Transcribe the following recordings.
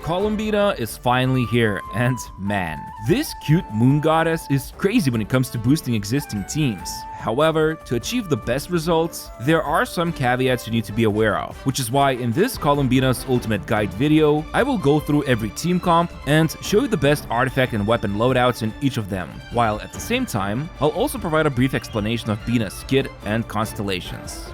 Columbina is finally here, and man, this cute moon goddess is crazy when it comes to boosting existing teams. However, to achieve the best results, there are some caveats you need to be aware of, which is why in this Columbina's Ultimate Guide video, I will go through every team comp and show you the best artifact and weapon loadouts in each of them, while at the same time, I'll also provide a brief explanation of Bina's kit and Constellations.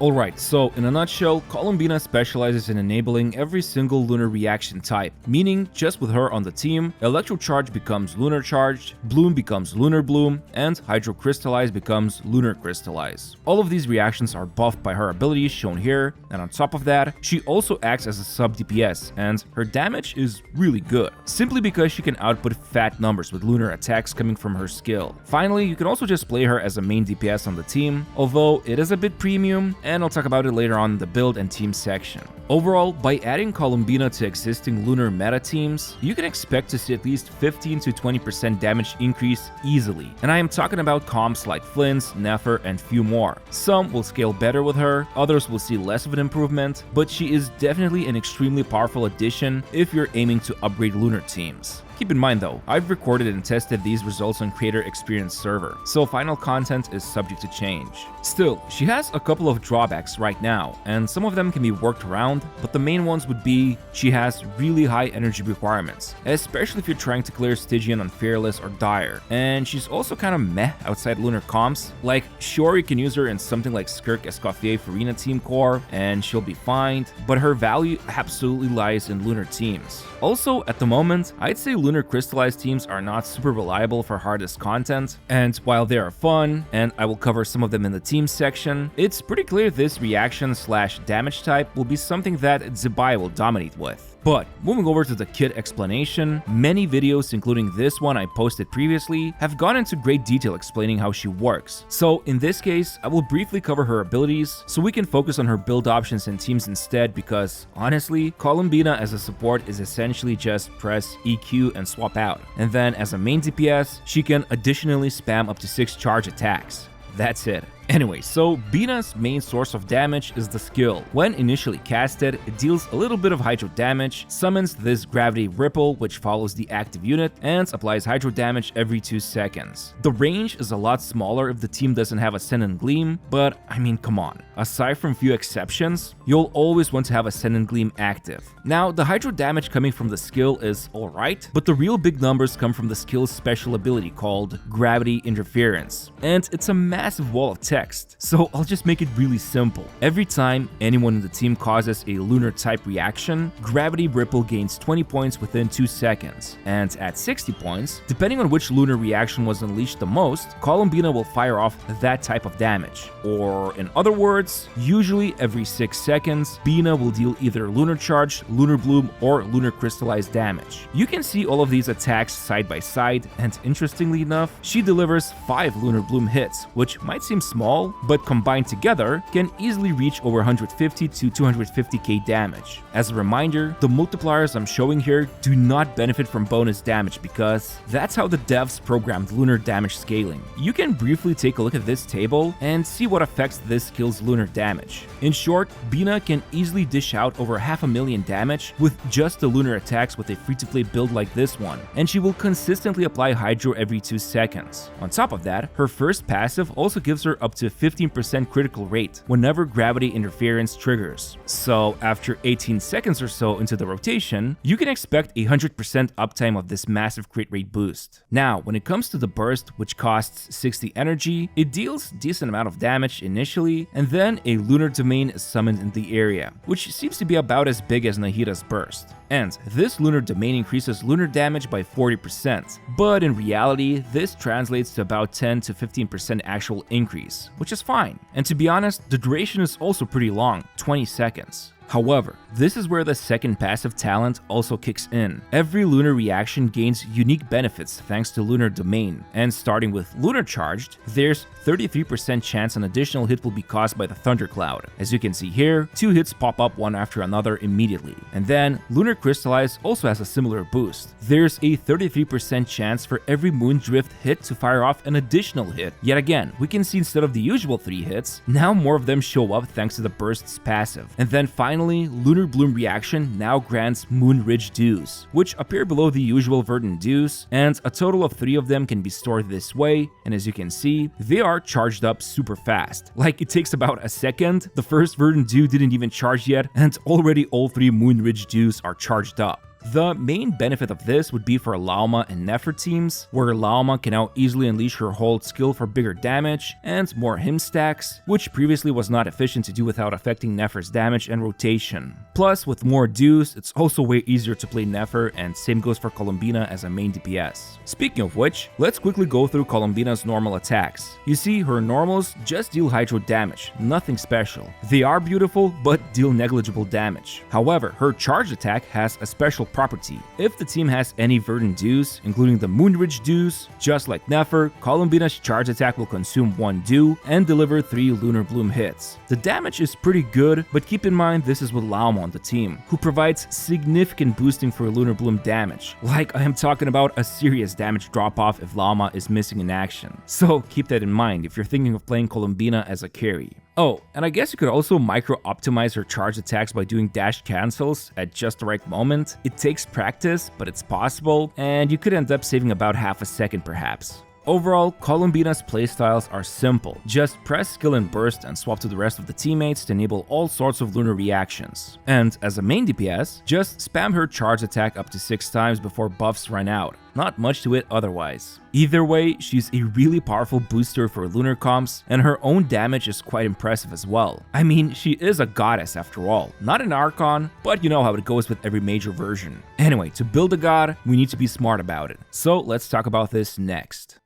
Alright, so in a nutshell, Columbina specializes in enabling every single lunar reaction type, meaning just with her on the team, Electro-Charge becomes Lunar-Charged, Bloom becomes Lunar-Bloom, and Hydro-Crystallize becomes Lunar-Crystallize. All of these reactions are buffed by her abilities shown here, and on top of that, she also acts as a sub-DPS, and her damage is really good, simply because she can output fat numbers with lunar attacks coming from her skill. Finally, you can also just play her as a main DPS on the team, although it is a bit premium, and I'll talk about it later on in the build and team section. Overall, by adding Columbina to existing lunar meta teams, you can expect to see at least 15 to 20% damage increase easily, and I am talking about comps like Flynn's, Nefer, and few more. Some will scale better with her, others will see less of an improvement, but she is definitely an extremely powerful addition if you're aiming to upgrade lunar teams. Keep in mind though, I've recorded and tested these results on Creator Experience server, so final content is subject to change. Still, she has a couple of drawbacks right now, and some of them can be worked around, but the main ones would be she has really high energy requirements, especially if you're trying to clear Stygian on Fearless or Dire, and she's also kind of meh outside lunar comps. Like, sure, you can use her in something like Skirk Escoffier Farina team core, and she'll be fine, but her value absolutely lies in lunar teams. Also, at the moment, I'd say Lunar-Crystallize teams are not super reliable for hardest content, and while they are fun, and I will cover some of them in the team section, it's pretty clear this reaction/damage type will be something that Zebai will dominate with. But moving over to the kit explanation, many videos, including this one I posted previously, have gone into great detail explaining how she works. So in this case, I will briefly cover her abilities so we can focus on her build options and teams instead, because honestly, Columbina as a support is essentially just press EQ and swap out. And then as a main DPS, she can additionally spam up to 6 charge attacks. That's it. Anyway, so Bina's main source of damage is the skill. When initially casted, it deals a little bit of hydro damage, summons this gravity ripple which follows the active unit, and applies hydro damage every 2 seconds. The range is a lot smaller if the team doesn't have Ascendant Gleam, but I mean, come on. Aside from few exceptions, you'll always want to have Ascendant Gleam active. Now, the hydro damage coming from the skill is alright, but the real big numbers come from the skill's special ability called Gravity Interference, and it's a massive wall of text. So I'll just make it really simple. Every time anyone in the team causes a lunar type reaction, Gravity Ripple gains 20 points within 2 seconds. And at 60 points, depending on which lunar reaction was unleashed the most, Columbina will fire off that type of damage. Or in other words, usually every 6 seconds, Bina will deal either Lunar-Charged, Lunar-Bloom, or Lunar-Crystallize damage. You can see all of these attacks side by side, and interestingly enough, she delivers 5 Lunar-Bloom hits, which might seem small, but combined together can easily reach over 150 to 250k damage. As a reminder, the multipliers I'm showing here do not benefit from bonus damage because that's how the devs programmed lunar damage scaling. You can briefly take a look at this table and see what affects this skill's lunar damage. In short, Bina can easily dish out over 500,000 damage with just the lunar attacks with a free-to-play build like this one, and she will consistently apply hydro every 2 seconds. On top of that, her first passive also gives her up to 15% critical rate whenever gravity interference triggers. So after 18 seconds or so into the rotation, you can expect a 100% uptime of this massive crit rate boost. Now, when it comes to the burst, which costs 60 energy, it deals decent amount of damage initially, and then a lunar domain is summoned in the area, which seems to be about as big as Nahida's burst. And this lunar domain increases lunar damage by 40%, but in reality, this translates to about 10 to 15% actual increase, which is fine. And to be honest, the duration is also pretty long, 20 seconds. However, this is where the second passive talent also kicks in. Every lunar reaction gains unique benefits thanks to Lunar Domain, and starting with Lunar-Charged, there's 33% chance an additional hit will be caused by the Thundercloud. As you can see here, 2 hits pop up one after another immediately. And then, Lunar-Crystallize also has a similar boost. There's a 33% chance for every Moondrift hit to fire off an additional hit. Yet again, we can see instead of the usual 3 hits, now more of them show up thanks to the burst's passive. And then finally, finally, Lunar Bloom Reaction now grants Moon Ridge Dews, which appear below the usual Verdant Dews, and a total of 3 of them can be stored this way, and as you can see, they are charged up super fast. Like, it takes about a second, the first Verdant Dew didn't even charge yet, and already all 3 Moon Ridge Dews are charged up. The main benefit of this would be for Lauma and Neffer teams, where Lauma can now easily unleash her hold skill for bigger damage and more him stacks, which previously was not efficient to do without affecting Neffer's damage and rotation. Plus, with more Dews, it's also way easier to play Neffer, and same goes for Columbina as a main DPS. Speaking of which, let's quickly go through Columbina's normal attacks. You see, her normals just deal hydro damage, nothing special. They are beautiful, but deal negligible damage. However, her charge attack has a special property. If the team has any Verdant Dews, including the Moonridge Dews, just like Neffer, Columbina's charge attack will consume 1 Dew and deliver 3 Lunar Bloom hits. The damage is pretty good, but keep in mind this is with Lauma on the team, who provides significant boosting for Lunar Bloom damage. Like, I am talking about a serious damage drop-off if Lauma is missing in action. So keep that in mind if you're thinking of playing Columbina as a carry. Oh, and I guess you could also micro-optimize her charge attacks by doing dash cancels at just the right moment. It takes practice, but it's possible, and you could end up saving about half a second perhaps. Overall, Columbina's playstyles are simple. Just press skill and burst and swap to the rest of the teammates to enable all sorts of lunar reactions. And as a main DPS, just spam her charge attack up to 6 times before buffs run out. Not much to it otherwise. Either way, she's a really powerful booster for lunar comps, and her own damage is quite impressive as well. I mean, she is a goddess after all, not an Archon, but you know how it goes with every major version. Anyway, to build a god, we need to be smart about it. So let's talk about this next.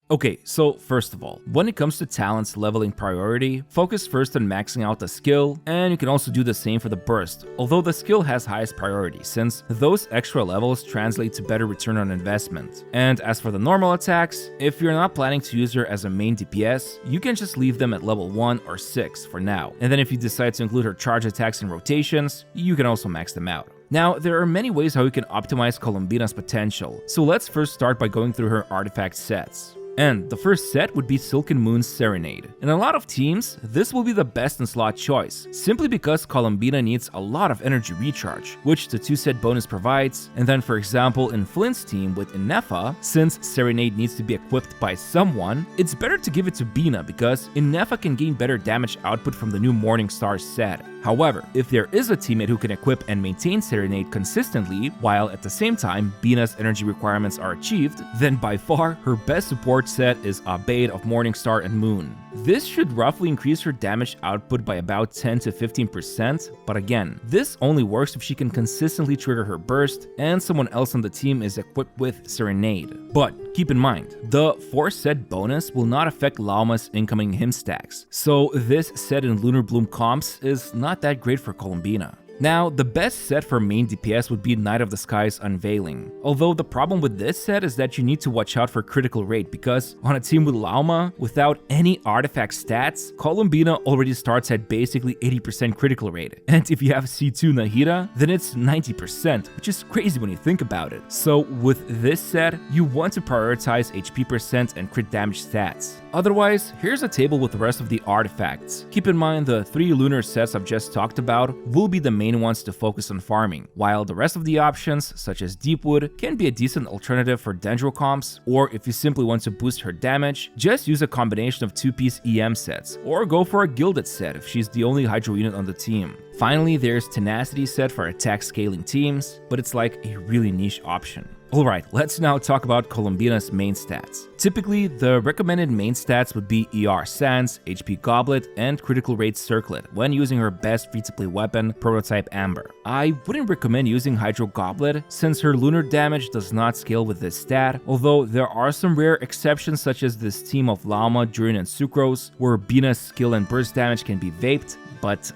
Okay, so first of all, when it comes to talents leveling priority, focus first on maxing out the skill, and you can also do the same for the burst, although the skill has highest priority since those extra levels translate to better return on investment. And as for the normal attacks, if you're not planning to use her as a main DPS, you can just leave them at level 1 or 6 for now, and then if you decide to include her charge attacks and rotations, you can also max them out. Now, there are many ways how you can optimize Columbina's potential, so let's first start by going through her artifact sets. And the first set would be Silken Moon's Serenade. In a lot of teams, this will be the best in slot choice, simply because Columbina needs a lot of energy recharge, which the 2-set bonus provides, and then for example in Flint's team with Ineffa, since Serenade needs to be equipped by someone, it's better to give it to Bina because Ineffa can gain better damage output from the new Morning Star set. However, if there is a teammate who can equip and maintain Serenade consistently, while at the same time Bina's energy requirements are achieved, then by far her best support set is Abaid of Morningstar and Moon. This should roughly increase her damage output by about 10 to 15%, but again, this only works if she can consistently trigger her burst and someone else on the team is equipped with Serenade. But keep in mind, the 4-set bonus will not affect Lauma's incoming him stacks, so this set in Lunar Bloom comps is not that great for Columbina. Now, the best set for main DPS would be Night of the Skies Unveiling. Although the problem with this set is that you need to watch out for critical rate because on a team with Lauma, without any artifact stats, Columbina already starts at basically 80% critical rate. And if you have C2 Nahida, then it's 90%, which is crazy when you think about it. So with this set, you want to prioritize HP percent and crit damage stats. Otherwise, here's a table with the rest of the artifacts. Keep in mind the 3 lunar sets I've just talked about will be the main ones to focus on farming, while the rest of the options, such as Deepwood, can be a decent alternative for Dendro comps, or if you simply want to boost her damage, just use a combination of 2-piece EM sets, or go for a Gilded set if she's the only Hydro unit on the team. Finally, there's Tenacity set for attack scaling teams, but it's like a really niche option. Alright, let's now talk about Columbina's main stats. Typically, the recommended main stats would be ER Sands, HP Goblet, and Critical Rate Circlet when using her best free-to-play weapon, Prototype Amber. I wouldn't recommend using Hydro Goblet since her lunar damage does not scale with this stat, although there are some rare exceptions such as this team of Lauma, Durin, and Sucrose, where Bina's skill and burst damage can be vaped, but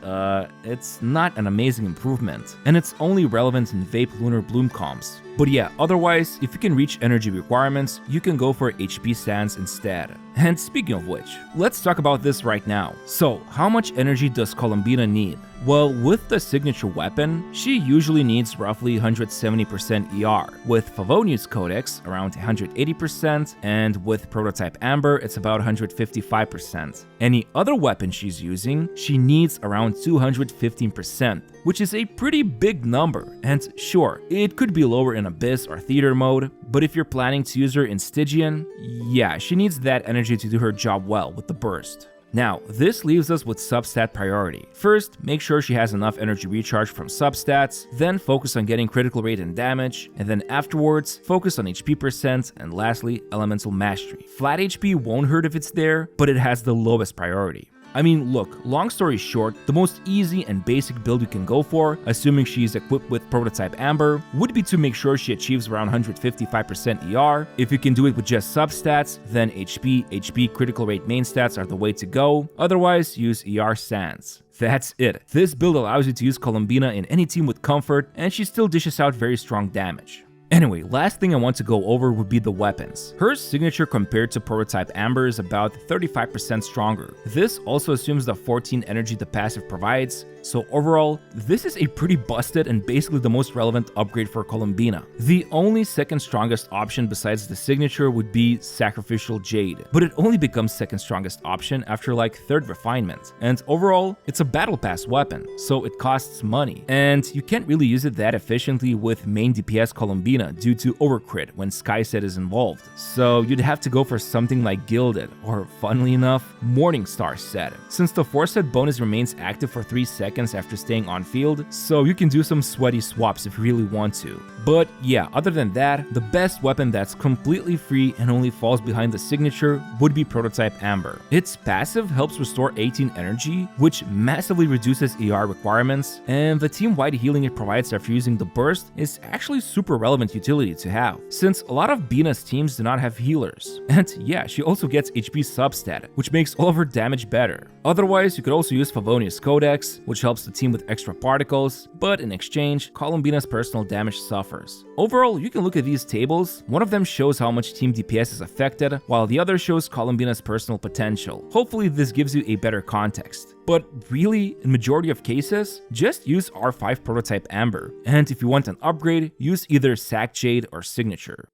it's not an amazing improvement, and it's only relevant in Vape Lunar Bloom comps. But yeah, otherwise, if you can reach energy requirements, you can go for HP Sands instead. And speaking of which, let's talk about this right now. So, how much energy does Columbina need? Well, with the signature weapon, she usually needs roughly 170% ER, with Favonius Codex around 180%, and with Prototype Amber it's about 155%. Any other weapon she's using, she needs around 215%, which is a pretty big number, and sure, it could be lower in Abyss or Theater mode, but if you're planning to use her in Stygian, yeah, she needs that energy to do her job well with the burst. Now, this leaves us with substat priority. First, make sure she has enough energy recharge from substats, then focus on getting critical rate and damage, and then afterwards, focus on HP percent, and lastly, elemental mastery. Flat HP won't hurt if it's there, but it has the lowest priority. I mean, look, long story short, the most easy and basic build you can go for, assuming she is equipped with Prototype Amber, would be to make sure she achieves around 155% ER. If you can do it with just substats, then HP, critical rate main stats are the way to go. Otherwise, use ER Sands. That's it. This build allows you to use Columbina in any team with comfort, and she still dishes out very strong damage. Anyway, last thing I want to go over would be the weapons. Her signature compared to Prototype Amber is about 35% stronger. This also assumes the 14 energy the passive provides, so overall, this is a pretty busted and basically the most relevant upgrade for Columbina. The only second strongest option besides the signature would be Sacrificial Jade, but it only becomes second strongest option after like third refinement. And overall, it's a battle pass weapon, so it costs money, and you can't really use it that efficiently with main DPS Columbina due to overcrit when Skyset is involved. So you'd have to go for something like Gilded, or funnily enough, Morningstar set, since the 4-set bonus remains active for 3 seconds after staying on field, so you can do some sweaty swaps if you really want to. But yeah, other than that, the best weapon that's completely free and only falls behind the signature would be Prototype Amber. Its passive helps restore 18 energy, which massively reduces ER requirements, and the team-wide healing it provides after using the burst is actually super relevant utility to have, since a lot of Bina's teams do not have healers. And yeah, she also gets HP substat, which makes all of her damage better. Otherwise, you could also use Favonius Codex, which helps the team with extra particles, but in exchange, Columbina's personal damage suffers. Overall, you can look at these tables. One of them shows how much team DPS is affected, while the other shows Columbina's personal potential. Hopefully this gives you a better context. But really, in majority of cases, just use R5 Prototype Amber, and if you want an upgrade, use either Sac Jade or Signature.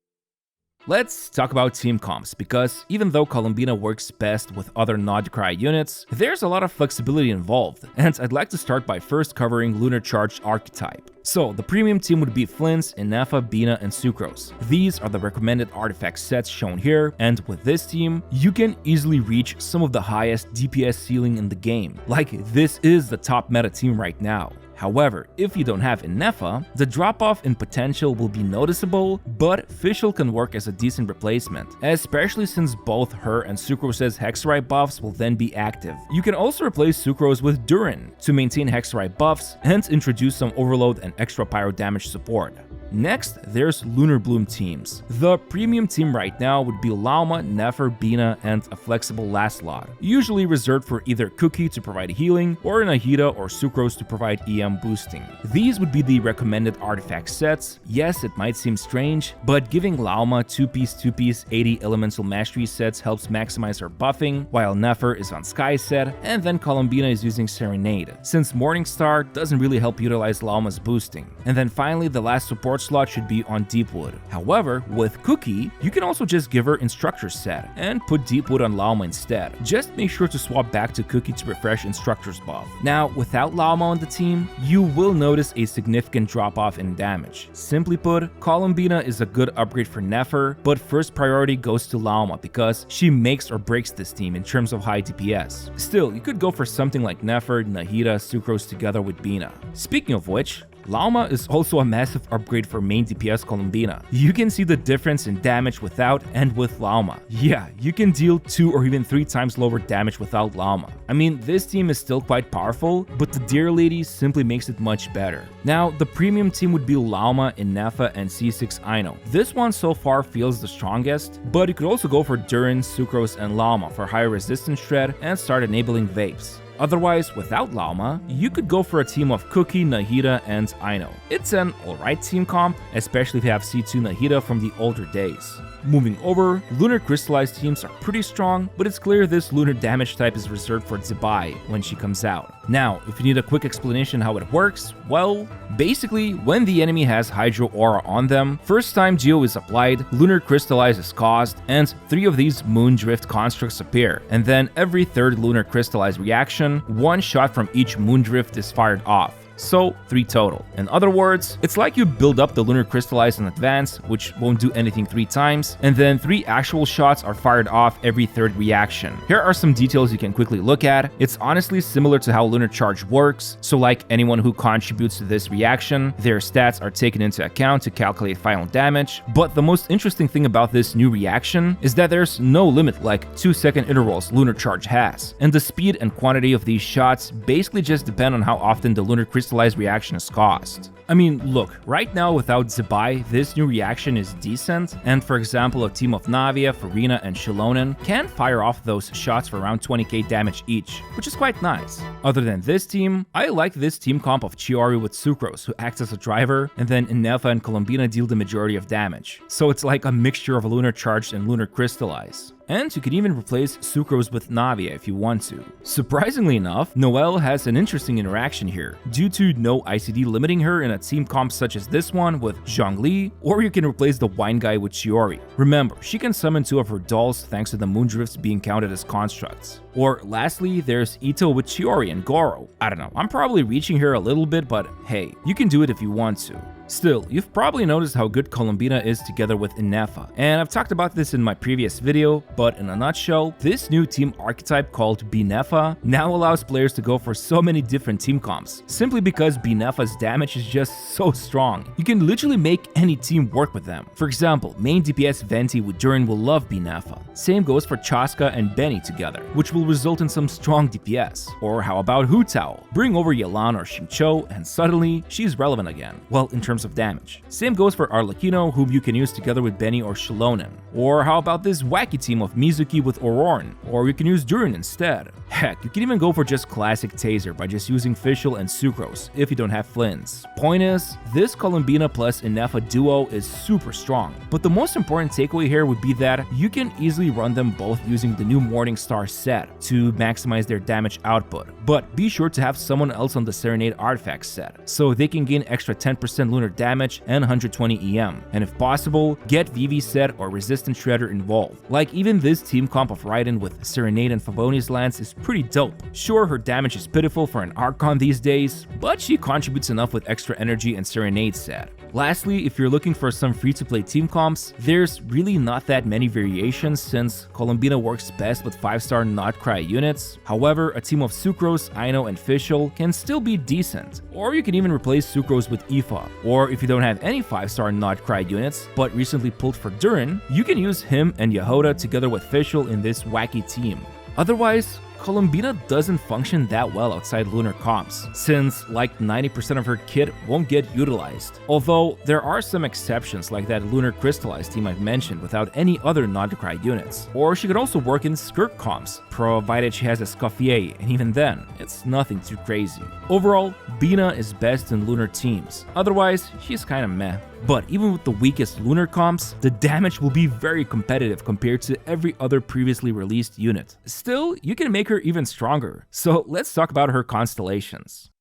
Let's talk about team comps, because even though Columbina works best with other Nodcry units, there's a lot of flexibility involved, and I'd like to start by first covering Lunar-Charged archetype. So, the premium team would be Flints, Ineffa, Bina, and Sucrose. These are the recommended artifact sets shown here, and with this team, you can easily reach some of the highest DPS ceiling in the game. Like, this is the top meta team right now. However, if you don't have Ineffa, the drop-off in potential will be noticeable, but Fischl can work as a decent replacement, especially since both her and Sucrose's Hexerite buffs will then be active. You can also replace Sucrose with Durin to maintain Hexerite buffs and introduce some overload and extra pyro damage support. Next, there's Lunar-Bloom TEAMS. The premium team right now would be Lauma, Nefer, Bina, and a flexible last slot, usually reserved for either Cookie to provide healing, or Nahida or Sucrose to provide EM boosting. These would be the recommended artifact sets. Yes, it might seem strange, but giving Lauma 2-piece 80 elemental mastery sets helps maximize her buffing, while Nefer is on Sky set, and then Columbina is using Serenade, since Morningstar doesn't really help utilize Lauma's boosting. And then finally, the last support slot should be on Deepwood. However, with Cookie, you can also just give her Instructor set and put Deepwood on Lauma instead. Just make sure to swap back to Cookie to refresh Instructor's buff. Now, without Lauma on the team, you will notice a significant drop-off in damage. Simply put, Columbina is a good upgrade for Nefer, but first priority goes to Lauma because she makes or breaks this team in terms of high DPS. Still, you could go for something like Nefer, Nahida, Sucrose together with Bina. Speaking of which, Lauma is also a massive upgrade for main DPS Columbina. You can see the difference in damage without and with Lauma. Yeah, you can deal 2 or even 3 times lower damage without Lauma. I mean, this team is still quite powerful, but the Deer Lady simply makes it much better. Now, the premium team would be Lauma, Ineffa, and C6 Aino. This one so far feels the strongest, but you could also go for Durin, Sucrose, and Lauma for higher resistance shred and start enabling vapes. Otherwise, without Lauma, you could go for a team of Cookie, Nahida, and Aino. It's an alright team comp, especially if you have C2 Nahida from the older days. Moving over, Lunar-Crystallize teams are pretty strong, but it's clear this lunar damage type is reserved for Zibai when she comes out. Now, if you need a quick explanation how it works, well, basically, when the enemy has Hydro Aura on them, first time Geo is applied, Lunar-Crystallize is caused, and 3 of these Moon Drift constructs appear, and then every third Lunar-Crystallize reaction, 1 shot from each Moon Drift is fired off. So 3 total. In other words, it's like you build up the Lunar-Crystallize in advance, which won't do anything 3 times, and then 3 actual shots are fired off every third reaction. Here are some details you can quickly look at. It's honestly similar to how Lunar-Charge works, so like anyone who contributes to this reaction, their stats are taken into account to calculate final damage, but the most interesting thing about this new reaction is that there's no limit like 2-second intervals Lunar-Charge has, and the speed and quantity of these shots basically just depend on how often the Lunar-Crystallize reaction is caused. I mean, look, right now without Zibai, this new reaction is decent, and for example, a team of Navia, Farina, and Shilonen can fire off those shots for around 20k damage each, which is quite nice. Other than this team, I like this team comp of Chiori with Sucrose, who acts as a driver, and then Ineffa and Columbina deal the majority of damage. So it's like a mixture of Lunar-Charged and Lunar-Crystallize. And you could even replace Sucrose with Navia if you want to. Surprisingly enough, Noelle has an interesting interaction here, due to no ICD limiting her in a team comp such as this one with Zhongli, or you can replace the Wine Guy with Chiori. Remember, she can summon 2 of her dolls thanks to the Moon Drifts being counted as constructs. Or lastly, there's Ito with Chiori and Goro. I don't know, I'm probably reaching here a little bit, but hey, you can do it if you want to. Still, you've probably noticed how good Columbina is together with Ineffa, and I've talked about this in my previous video, but in a nutshell, this new team archetype called Bineffa now allows players to go for so many different team comps, simply because Bineffa's damage is just so strong. You can literally make any team work with them. For example, main DPS Venti with Durin will love Bineffa. Same goes for Chaska and Benny together, which will result in some strong DPS. Or how about Hu Tao? Bring over Yelan or Xingqiu and suddenly she's relevant again. Well, in terms of damage. Same goes for Arlecchino, whom you can use together with Benny or Shilonen. Or how about this wacky team of Mizuki with Auroran? Or you can use Durin instead. Heck, you can even go for just classic Taser by just using Fischl and Sucrose if you don't have Flints. Point is, this Columbina plus Ineffa duo is super strong, but the most important takeaway here would be that you can easily run them both using the new Morning Star set to maximize their damage output, but be sure to have someone else on the Serenade artifact set, so they can gain extra 10% lunar damage and 120 EM, and if possible, get VV set or Resistant Shredder involved. Like even this team comp of Raiden with Serenade and Favoni's Lance is pretty dope. Sure, her damage is pitiful for an Archon these days, but she contributes enough with extra energy and Serenade set. Lastly, if you're looking for some free-to-play team comps, there's really not that many variations since Columbina works best with 5-star Not-Cry units. However, a team of Sucrose, Aino, and Fischl can still be decent. Or you can even replace Sucrose with Aoife. Or if you don't have any 5-star Not-Cry units, but recently pulled for Durin, you can use him and Yehoda together with Fischl in this wacky team. Otherwise, Columbina doesn't function that well outside lunar comps, since like 90% of her kit won't get utilized. Although there are some exceptions like that Lunar-Crystallize team I've mentioned without any other Not-Cry units. Or she could also work in Skirk comps, provided she has a Scoffier, and even then, it's nothing too crazy. Overall, Bina is best in lunar teams, otherwise she's kinda meh. But even with the weakest lunar comps, the damage will be very competitive compared to every other previously released unit. Still, you can make her even stronger. So let's talk about her constellations.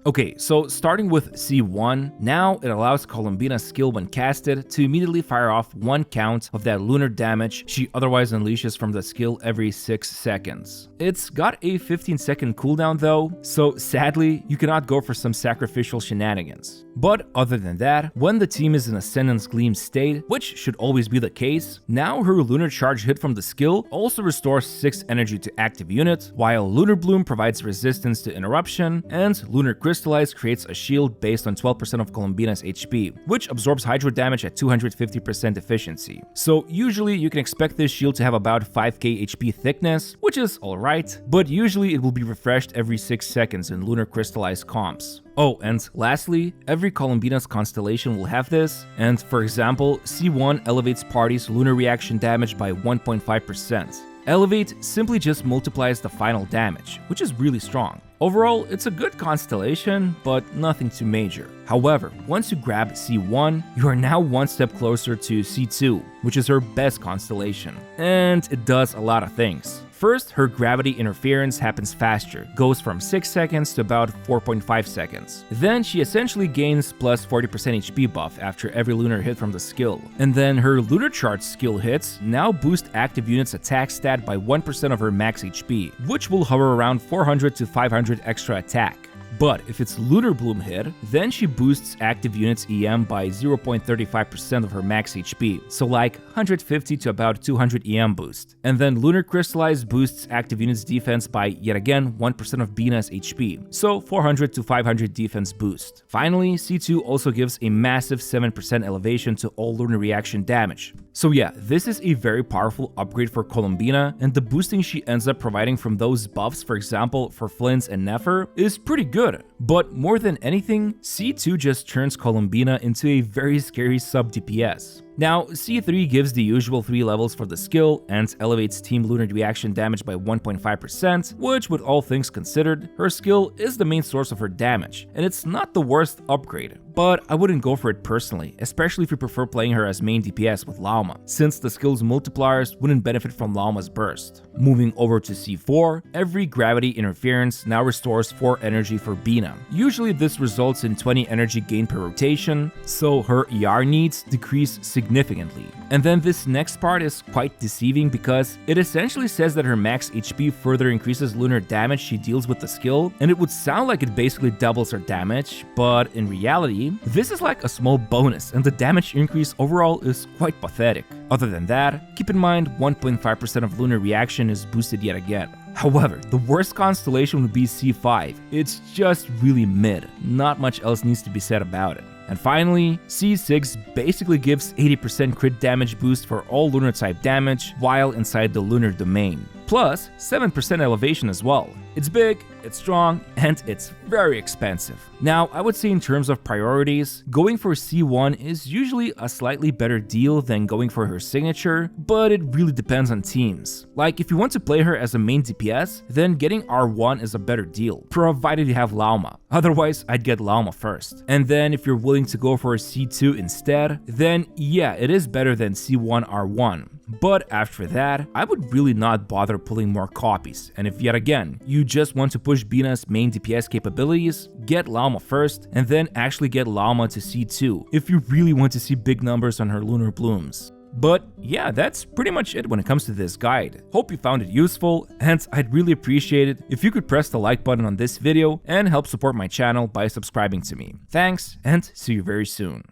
Okay, so starting with C1, now it allows Columbina's skill when casted to immediately fire off 1 count of that lunar damage she otherwise unleashes from the skill every 6 seconds. It's got a 15-second cooldown though, so sadly, you cannot go for some sacrificial shenanigans. But other than that, when the team is in Ascendance Gleam state, which should always be the case, now her Lunar Charge hit from the skill also restores 6 energy to active unit, while Lunar-Bloom provides resistance to interruption, and Lunar-Crystallize creates a shield based on 12% of Columbina's HP, which absorbs hydro damage at 250% efficiency. So usually you can expect this shield to have about 5k HP thickness, which is alright, but usually it will be refreshed every 6 seconds in Lunar-Crystallize comps. Oh, and lastly, every Columbina's constellation will have this, and for example, C1 elevates party's lunar reaction damage by 1.5%. Elevate simply just multiplies the final damage, which is really strong. Overall, it's a good constellation, but nothing too major. However, once you grab C1, you are now one step closer to C2, which is her best constellation. And it does a lot of things. First, her gravity interference happens faster, goes from 6 seconds to about 4.5 seconds. Then she essentially gains plus 40% HP buff after every lunar hit from the skill. And then her Lunar-Charged skill hits now boost active units' attack stat by 1% of her max HP, which will hover around 400 to 500 extra attack. But if it's Lunar-Bloom hit, then she boosts active units' EM by 0.35% of her max HP, so like 150 to about 200 EM boost. And then Lunar-Crystallize boosts active units' defense by yet again 1% of Bina's HP, so 400 to 500 defense boost. Finally, C2 also gives a massive 7% elevation to all lunar reaction damage. So yeah, this is a very powerful upgrade for Columbina, and the boosting she ends up providing from those buffs, for example for Flints and Nefer, is pretty good. But more than anything, C2 just turns Columbina into a very scary sub-DPS. Now, C3 gives the usual 3 levels for the skill and elevates team lunar reaction damage by 1.5%, which with all things considered, her skill is the main source of her damage, and it's not the worst upgrade. But I wouldn't go for it personally, especially if you prefer playing her as main DPS with Lauma, since the skill's multipliers wouldn't benefit from Lauma's burst. Moving over to C4, every gravity interference now restores 4 energy for Bina. Usually this results in 20 energy gain per rotation, so her ER needs decrease significantly. And then this next part is quite deceiving because it essentially says that her max HP further increases lunar damage she deals with the skill, and it would sound like it basically doubles her damage, but in reality, this is like a small bonus and the damage increase overall is quite pathetic. Other than that, keep in mind 1.5% of lunar reaction is boosted yet again. However, the worst constellation would be C5. It's just really mid, not much else needs to be said about it. And finally, C6 basically gives 80% crit damage boost for all lunar type damage while inside the lunar domain, plus 7% elevation as well. It's big, it's strong, and it's very expensive. Now, I would say in terms of priorities, going for C1 is usually a slightly better deal than going for her signature, but it really depends on teams. Like, if you want to play her as a main DPS, then getting R1 is a better deal, provided you have Lauma. Otherwise, I'd get Lauma first. And then if you're willing to go for a C2 instead, then yeah, it is better than C1 R1. But after that, I would really not bother pulling more copies, and if yet again, you just want to push Bina's main DPS capabilities, get Lauma first, and then actually get Lauma to C2 if you really want to see big numbers on her lunar blooms. But yeah, that's pretty much it when it comes to this guide. Hope you found it useful, and I'd really appreciate it if you could press the like button on this video and help support my channel by subscribing to me. Thanks, and see you very soon.